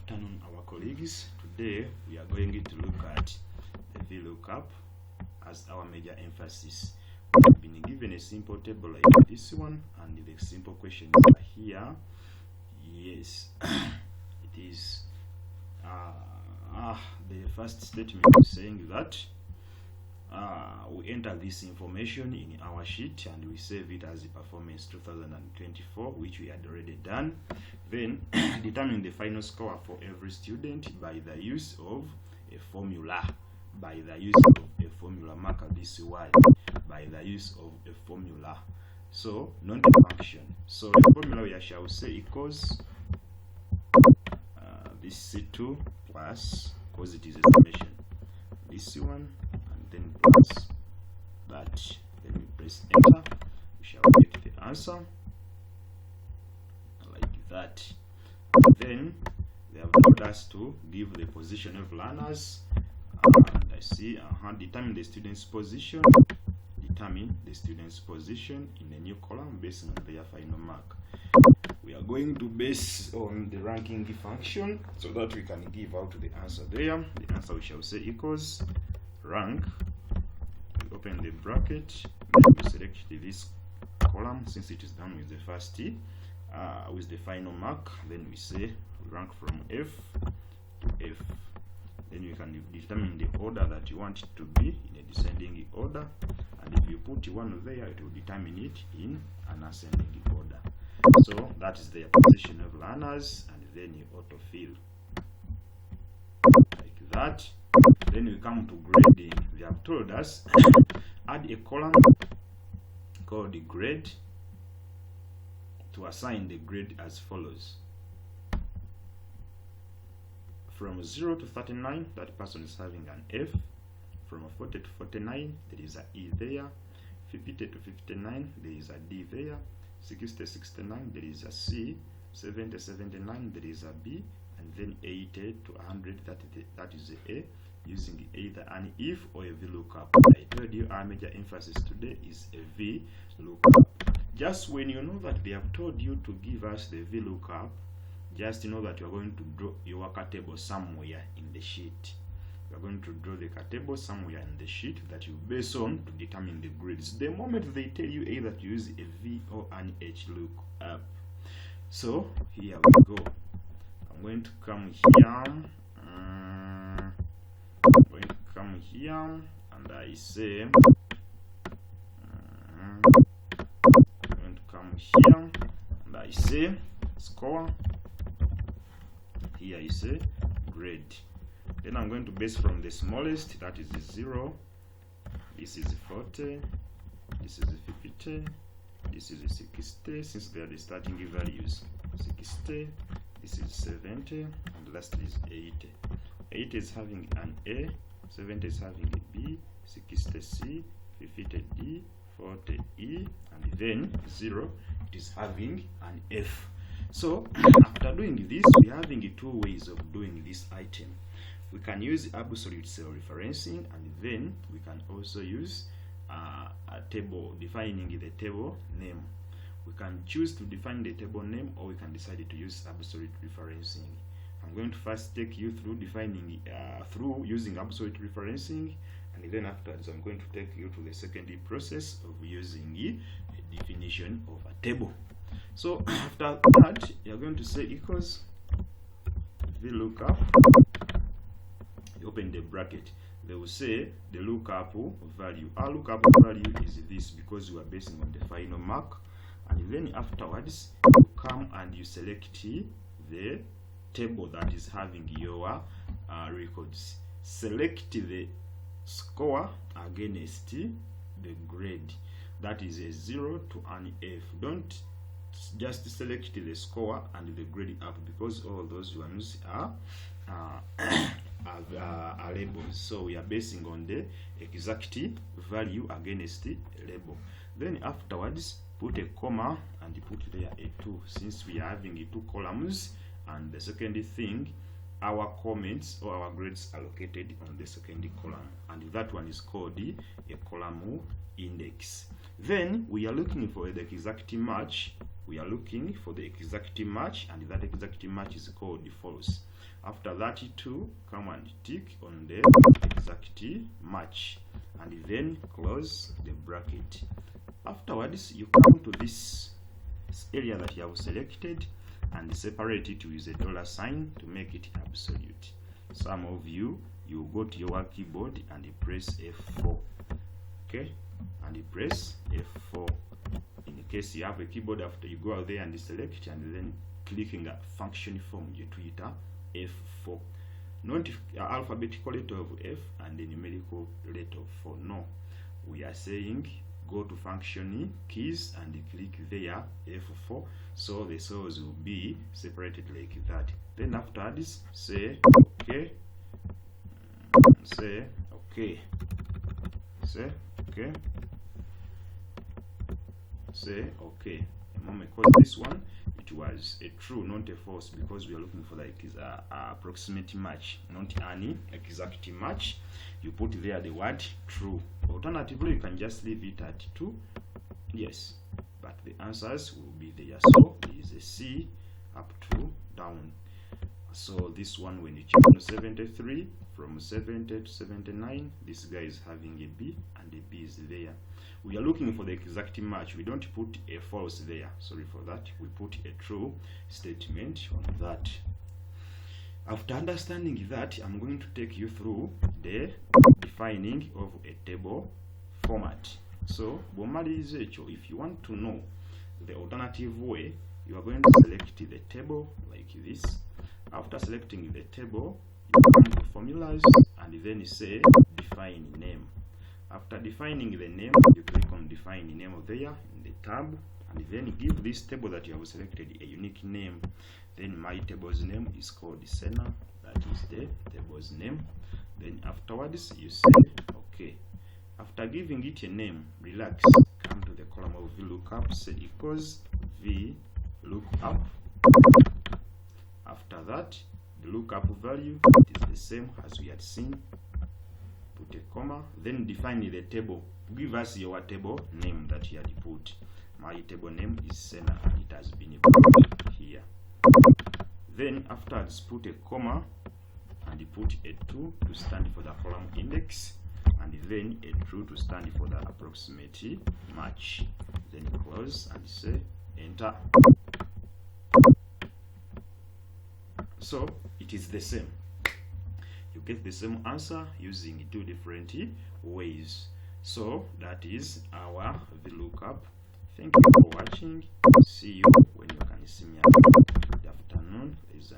afternoon, our colleagues. Today we are going to look at the Vlookup as our major emphasis. We have been given a simple table like this one, and the simple questions are here. Yes, it is. The first statement is saying that we enter this information in our sheet and we save it as the performance 2024, which we had already done. Then determine the final score for every student by the use of a formula. Mark this Y by the use of a formula. So not a function. So the formula we shall say equals this C2 plus, because it is a summation, this one, and then plus that. Then we press enter. We shall get the answer like that. Then they have told us to give the position of learners, and I see determine the student's position. Determine the student's position in a new column based on their final mark. We are going to base on the ranking function so that we can give out the answer there. The answer we shall say equals rank. We open the bracket. We select this column since it is done with the first T, with the final mark. Then we say rank from F to F. Then you can determine the order that you want it to be in a descending order, and if you put one there, it will determine it in an ascending order. So that is the position of learners, and then you autofill like that. Then we come to grading. They have told us add a column called the grade to assign the grade as follows. From 0 to 39, that person is having an F. From 40 to 49, there is an E there. 50 to 59, there is a D there. 60 to 69, there is a C. 70 to 79, there is a B. And then 80 to 100, that is a A, using either an if or a Vlookup. I told you our major emphasis today is a Vlookup. Just when you know that they have told you to give us the Vlookup, just know that you are going to draw your worker table somewhere in the sheet. You are going to draw the table somewhere in the sheet that you base on to determine the grades. The moment they tell you either to use a V or an H lookup. So here we go. I'm going to come here. And I say I'm going to come here and I say score. Here I say grade. Then I'm going to base from the smallest, that is 0. This is 40. This is 50. This is 60, since they are the starting values. 60. This is 70. And last is 80. 80 is having an A. 70 is having a B. 60 C. 50 D. 40 E. And then 0, it is having an F. So after doing this, we are having two ways of doing this item. We can use absolute cell referencing, and then we can also use a table, defining the table name. We can choose to define the table name, or we can decide to use absolute referencing. I'm going to first take you through defining through using absolute referencing, and then afterwards I'm going to take you to the second process of using a definition of a table. So after that, you're going to say equals Vlookup. You open the bracket. They will say the lookup value. Our lookup value is this because we are basing on the final mark. And then afterwards, you come and you select the table that is having your records. Select the score against the grade. That is a 0 to an F. Don't just select the score and the grade up, because all those ones are labels. So we are basing on the exact value against the label. Then afterwards, put a comma and put there a 2, since we are having 2 columns. And the second thing, our comments or our grades are located on the second column, and that one is called a column index. Then we are looking for the exact match. We are looking for the exact match, and that exact match is called false. After that too, come and tick on the exact match and then close the bracket. Afterwards, you come to this area that you have selected and separate it with a $sign to make it absolute. Some of you go to your keyboard and you press F4, okay, and you press F4. In case you have a keyboard, after you go out there and select and then clicking a function form, you tweet F4, not alphabetical letter of F and the numerical letter of 4. No, we are saying go to function keys and click there F4, so the cells will be separated like that. Then after this, say okay, say okay, say okay, say okay. A moment, because this one it was a true, not a false, because we are looking for like a approximate match, not any exact match. You put there the word true. Alternatively, you can just leave it at 2. Yes, but the answers will be there. So there is a C up to down. So this one, when you check on 73, from 70 to 79, this guy is having a B and a B is there. We are looking for the exact match. We don't put a false there. Sorry for that. We put a true statement on that. After understanding that, I'm going to take you through the defining of a table format. So, if you want to know the alternative way, you are going to select the table like this. After selecting the table, you come to formulas and then say define name. After defining the name, you click on define name there in the tab and then give this table that you have selected a unique name. Then my table's name is called Sena, that is the table's name. Then afterwards you say okay. After giving it a name, relax, come to the column of Vlookup, say equals Vlookup. After that, the lookup value is the same as we had seen. Put a comma, then define the table. Give us your table name that you had put. My table name is Sena and it has been put here. Then afterwards, put a comma and put a 2 to stand for the column index, and then a true to stand for the approximate match. Then close and say enter. So it is the same. You get the same answer using 2 different ways. So that is our VLOOKUP. Thank you for watching. See you when you can see me again. Good afternoon.